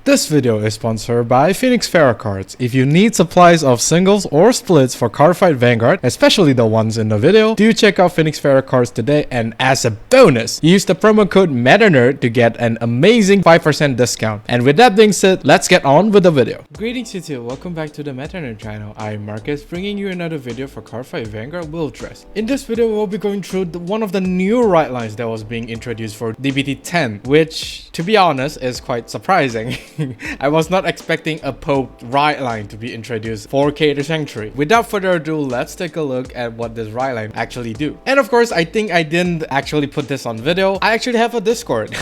This video is sponsored by Phoenix Pharos cards. If you need supplies of singles or splits for Cardfight Vanguard, especially the ones in the video, do check out Phoenix Pharos cards today, and as a bonus, use the promo code MetaNerd to get an amazing 5% discount. And with that being said, let's get on with the video. Greetings YouTube, welcome back to the MetaNerd channel. I'm Marcus, bringing you another video for Cardfight Vanguard Willdress. In this video, we'll be going through one of the new Ridelines that was being introduced for DBT10, which, to be honest, is quite surprising. I was not expecting a Pope Rideline to be introduced for Keter Sanctuary. Without further ado, let's take a look at what this Rideline actually do. And of course, I think I didn't actually put this on video. I actually have a Discord.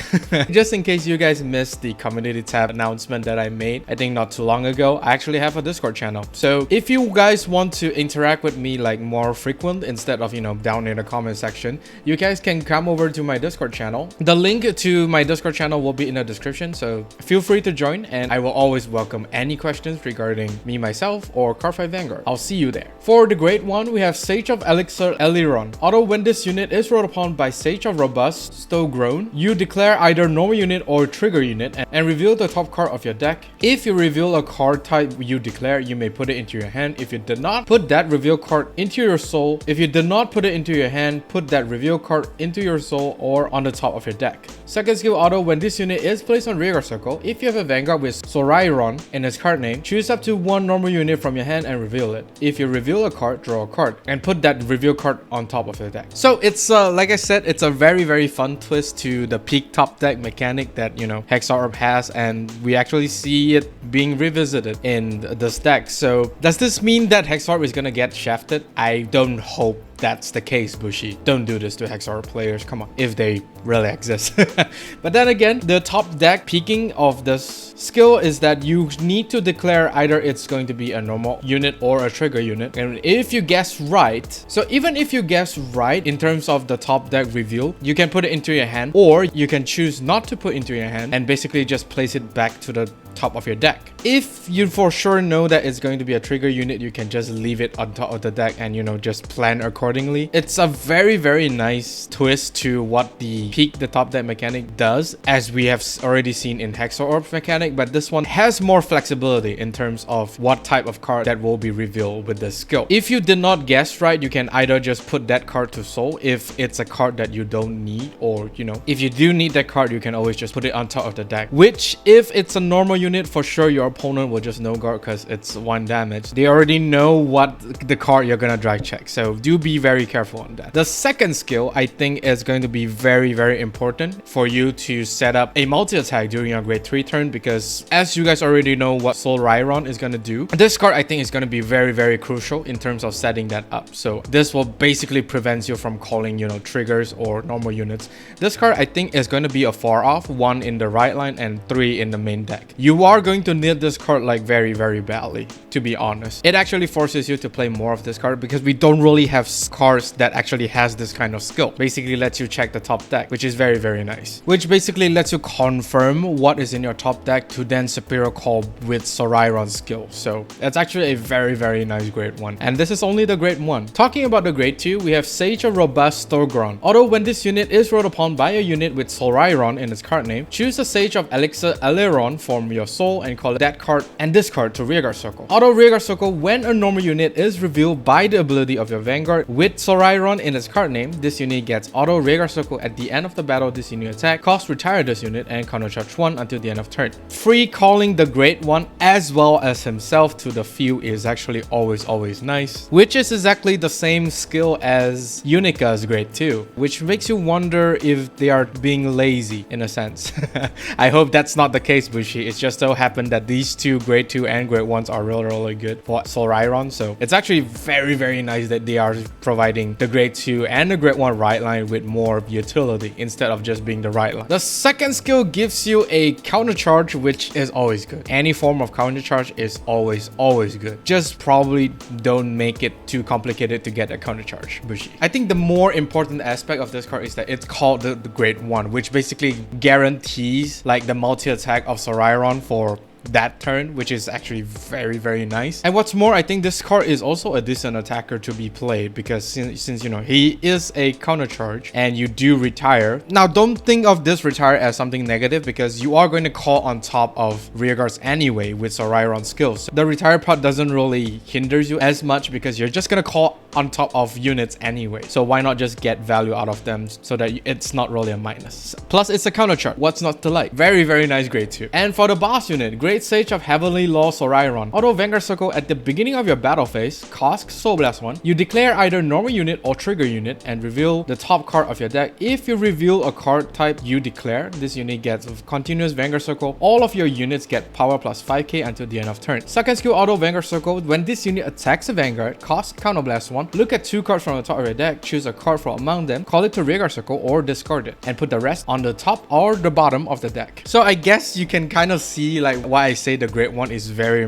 Just in case you guys missed the community tab announcement that I made, I think not too long ago, I actually have a Discord channel. So if you guys want to interact with me like more frequent instead of, down in the comment section, you guys can come over to my Discord channel. The link to my Discord channel will be in the description, so feel free to join, and I will always welcome any questions regarding me, myself, or Cardfight Vanguard. I'll see you there. For the grade 1, we have Sage of Elixir Eliron. Although when this unit is rolled upon by Sage of Robust Stogron, you declare either normal unit or trigger unit and reveal the top card of your deck. If you reveal a card type you declare, you may put it into your hand. If you did not, put that reveal card into your soul. If you did not put it into your hand, put that reveal card into your soul or on the top of your deck. Second skill auto, when this unit is placed on Rideline circle, if you have a Vanguard with Solrairon in its card name, choose up to one normal unit from your hand and reveal it. If you reveal a card, draw a card and put that reveal card on top of your deck. So it's like I said, it's a very fun twist to the peak top deck mechanic that Hexorb has, and we actually see it being revisited in this deck. So does this mean that Hexorb is gonna get shafted? I don't hope that's the case, Bushi. Don't do this to Hexorb players, come on, if they really exist. But then again, the top deck peaking of this skill is that you need to declare either it's going to be a normal unit or a trigger unit. And if you guess right, so even if you guess right in terms of the top deck reveal, you can put it into your hand, or you can choose not to put into your hand and basically just place it back to the top of your deck. If you for sure know that it's going to be a trigger unit, you can just leave it on top of the deck and just plan accordingly. It's a very nice twist to what the peak the top deck mechanic does, as we have already seen in Hexorb mechanic, but this one has more flexibility in terms of what type of card that will be revealed with this skill. If you did not guess right, you can either just put that card to soul if it's a card that you don't need, or if you do need that card, you can always just put it on top of the deck, which if it's a normal unit, for sure your opponent will just no guard because it's 1 damage. They already know what the card you're gonna drag check, so do be very careful on that. The second skill, I think, is going to be very important for you to set up a multi-attack during your grade 3 turn, because as you guys already know what Solrairon is gonna do, this card I think is gonna be very crucial in terms of setting that up. So this will basically prevent you from calling triggers or normal units. This card I think is going to be a far off 1 in the Rideline and 3 in the main deck. You are going to need this card like very badly, to be honest. It actually forces you to play more of this card because we don't really have cards that actually has this kind of skill. Basically lets you check the top deck, which is very nice, which basically lets you confirm what is in your top deck to then superior call with Solrairon's skill. So that's actually a very nice grade 1, and this is only the grade 1. Talking about the grade 2, we have Sage of Robust Stogron. Although when this unit is rolled upon by a unit with Solrairon in its card name, choose the Sage of Elixir Eliron from your soul and call that card and this card to Rideline circle. Auto Rideline circle, when a normal unit is revealed by the ability of your Vanguard with Solrairon in its card name, this unit gets auto Rideline circle at the end of the battle. This unit attack cost retire this unit and countercharge 1 until the end of turn. Free calling the grade 1 as well as himself to the field is actually always nice, which is exactly the same skill as Unica's grade 2, which makes you wonder if they are being lazy in a sense. I hope that's not the case, Bushi. It's just so happened that these two grade 2 and grade 1s are really good for Solrairon, so it's actually very nice that they are providing the grade 2 and the grade 1 Rideline with more utility instead of just being the Rideline. The second skill gives you a counter charge, which is always good. Any form of counter charge is always good. Just probably don't make it too complicated to get a counter charge, Bushi. I think the more important aspect of this card is that it's called the grade 1, which basically guarantees like the multi-attack of Solrairon for that turn, which is actually very nice. And what's more, I think this card is also a decent attacker to be played, because since you know, he is a counter charge and you do retire. Now, don't think of this retire as something negative, because you are going to call on top of rearguards anyway with Solrairon skills. The retire part doesn't really hinder you as much, because you're just going to call on top of units anyway. So why not just get value out of them so that it's not really a minus. Plus, it's a counter charge. What's not to like? Very nice grade 2. And for the boss unit, Great Sage of Heavenly Law Solrairon. Auto Vanguard Circle at the beginning of your battle phase, cost Soul Blast 1. You declare either normal unit or trigger unit and reveal the top card of your deck. If you reveal a card type you declare, this unit gets a continuous Vanguard Circle. All of your units get power plus 5k until the end of turn. Second skill, Auto Vanguard Circle. When this unit attacks a Vanguard, cost Counter Blast 1. Look at 2 cards from the top of your deck, choose a card from among them, call it to Rearguard Circle or discard it, and put the rest on the top or the bottom of the deck. So I guess you can kind of see like why I say the grade 1 is very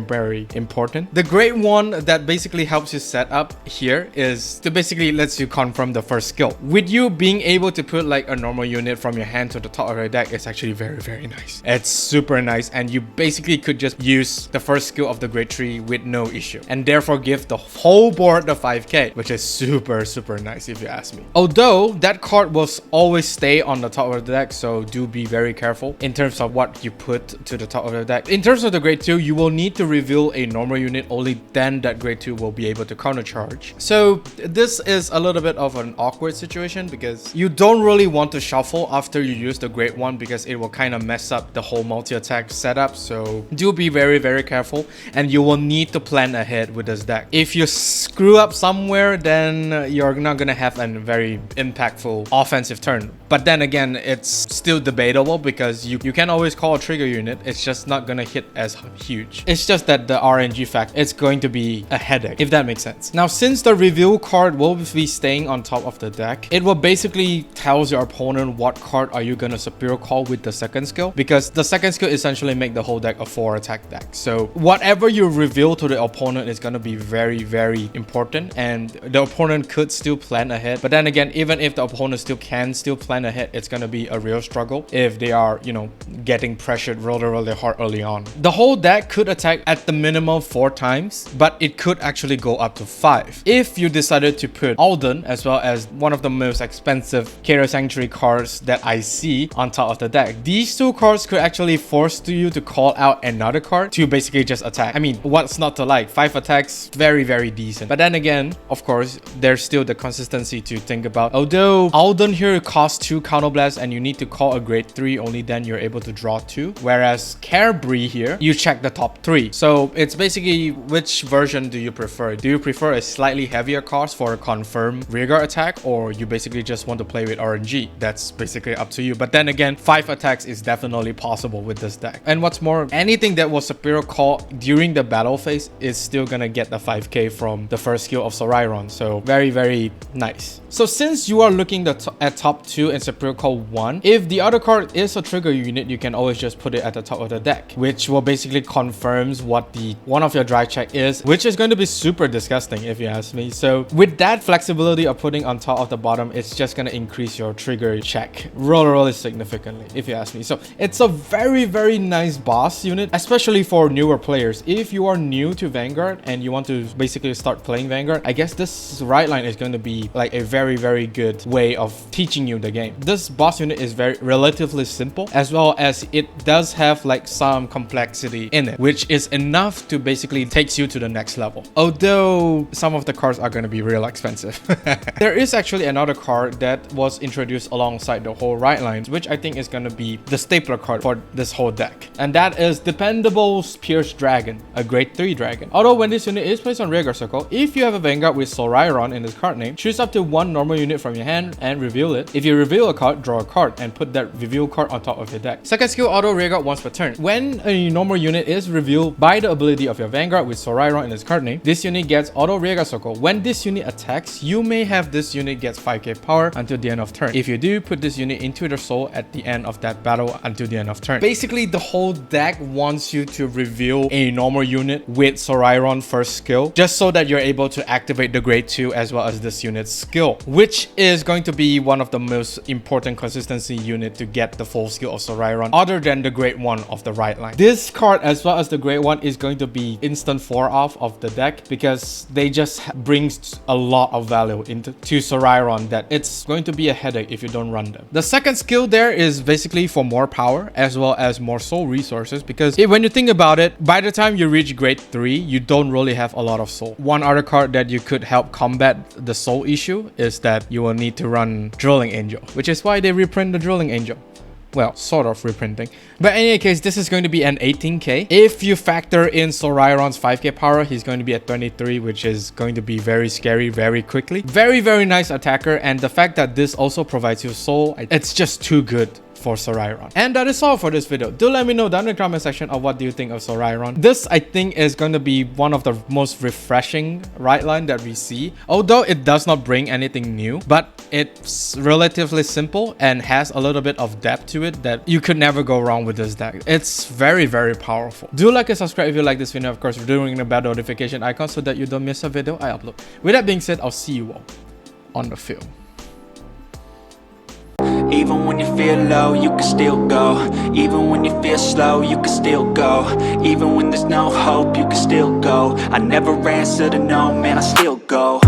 important. The grade 1 that basically helps you set up here is to basically lets you confirm the first skill. With you being able to put like a normal unit from your hand to the top of your deck, it's actually very nice. It's super nice, and you basically could just use the first skill of the grade 3 with no issue, and therefore give the whole board the 5k, which is super nice if you ask me. Although that card will always stay on the top of the deck, so do be very careful in terms of what you put to the top of the deck. In terms of the grade 2, you will need to reveal a normal unit, only then that grade 2 will be able to counter charge. So this is a little bit of an awkward situation, because you don't really want to shuffle after you use the grade 1, because it will kind of mess up the whole multi-attack setup. So do be very careful, and you will need to plan ahead with this deck. If you screw up somewhere, then you're not gonna have a very impactful offensive turn. But then again, it's still debatable, because you can always call a trigger unit. It's just not gonna hit as huge. It's just that the RNG fact, it's going to be a headache, if that makes sense. Now, since the reveal card will be staying on top of the deck, it will basically tells your opponent what card are you gonna superior call with the second skill, because the second skill essentially make the whole deck a 4 attack deck. So whatever you reveal to the opponent is gonna be very important, and the opponent could still plan ahead. But then again, even if the opponent can still plan ahead, it's gonna be a real struggle if they are, you know, getting pressured really hard early on. The whole deck could attack at the minimum 4 times, but it could actually go up to 5 if you decided to put Alden, as well as one of the most expensive Keter Sanctuary cards that I see, on top of the deck. These 2 cards could actually force you to call out another card to basically just attack. I mean, what's not to like? 5 attacks, very decent. But then again, of course, there's still the consistency to think about. Although Alden here costs 2 counter blasts and you need to call a grade 3, only then you're able to draw 2. Whereas Carberry here, you check the top 3. So it's basically, which version do you prefer? Do you prefer a slightly heavier cost for a confirmed rearguard attack, or you basically just want to play with RNG? That's basically up to you. But then again, 5 attacks is definitely possible with this deck. And what's more, anything that was superior call during the battle phase is still gonna get the 5k from the first skill of Solrairon. So very nice. So since you are looking at top 2 and superior call 1, if the other card is a trigger unit, you can always just put it at the top of the deck, which will basically confirms what the one of your drive check is, which is going to be super disgusting if you ask me. So with that flexibility of putting on top of the bottom, it's just going to increase your trigger check really significantly if you ask me. So it's a very nice boss unit, especially for newer players. If you are new to Vanguard and you want to basically start playing Vanguard, I guess this Rideline is going to be like a very good way of teaching you the game. This boss unit is very relatively simple, as well as it does have like some complexity in it, which is enough to basically takes you to the next level. Although some of the cards are going to be real expensive. There is actually another card that was introduced alongside the whole Rideline, which I think is going to be the stapler card for this whole deck, and that is Dependable Pierce Dragon, a grade 3 dragon. Although when this unit is placed on Rearguard Circle, if you have a Vanguard with Solrairon in this card name, choose up to 1 normal unit from your hand and reveal it. If you reveal a card, draw a card and put that reveal card on top of your deck. Second skill, auto Rearguard once per turn. When a normal unit is revealed by the ability of your Vanguard with Solrairon in its card name, this unit gets auto Rearguard Circle. When this unit attacks, you may have this unit gets 5k power until the end of turn. If you do, put this unit into the soul at the end of that battle until the end of turn. Basically, the whole deck wants you to reveal a normal unit with Solrairon first skill, just so that you're able to activate the grade 2 as well as this unit's skill, which is going to be one of the most important consistency unit to get the full skill of Solrairon, other than the grade 1 of the Rideline. This card as well as the Great One is going to be instant 4 off of the deck because they just brings a lot of value into Solrairon that it's going to be a headache if you don't run them. The second skill there is basically for more power as well as more soul resources, because when you think about it, by the time you reach grade 3, you don't really have a lot of soul. One other card that you could help combat the soul issue is that you will need to run Drilling Angel, which is why they reprint the Drilling Angel. Well, sort of reprinting. But in any case, this is going to be an 18k. If you factor in Solrairon's 5k power, he's going to be at 23, which is going to be very scary very quickly. Very, very nice attacker. And the fact that this also provides you soul, it's just too good for Solrairon. And that is all for this video. Do let me know down in the comment section of what do you think of Solrairon. This, I think, is going to be one of the most refreshing Rideline that we see. Although it does not bring anything new, but it's relatively simple and has a little bit of depth to it that you could never go wrong with this deck. It's very, very powerful. Do like and subscribe if you like this video. Of course, ring the bell notification icon so that you don't miss a video I upload. With that being said, I'll see you all on the field. Even when you feel low, you can still go. Even when you feel slow, you can still go. Even when there's no hope, you can still go. I never answer to no, man, I still go.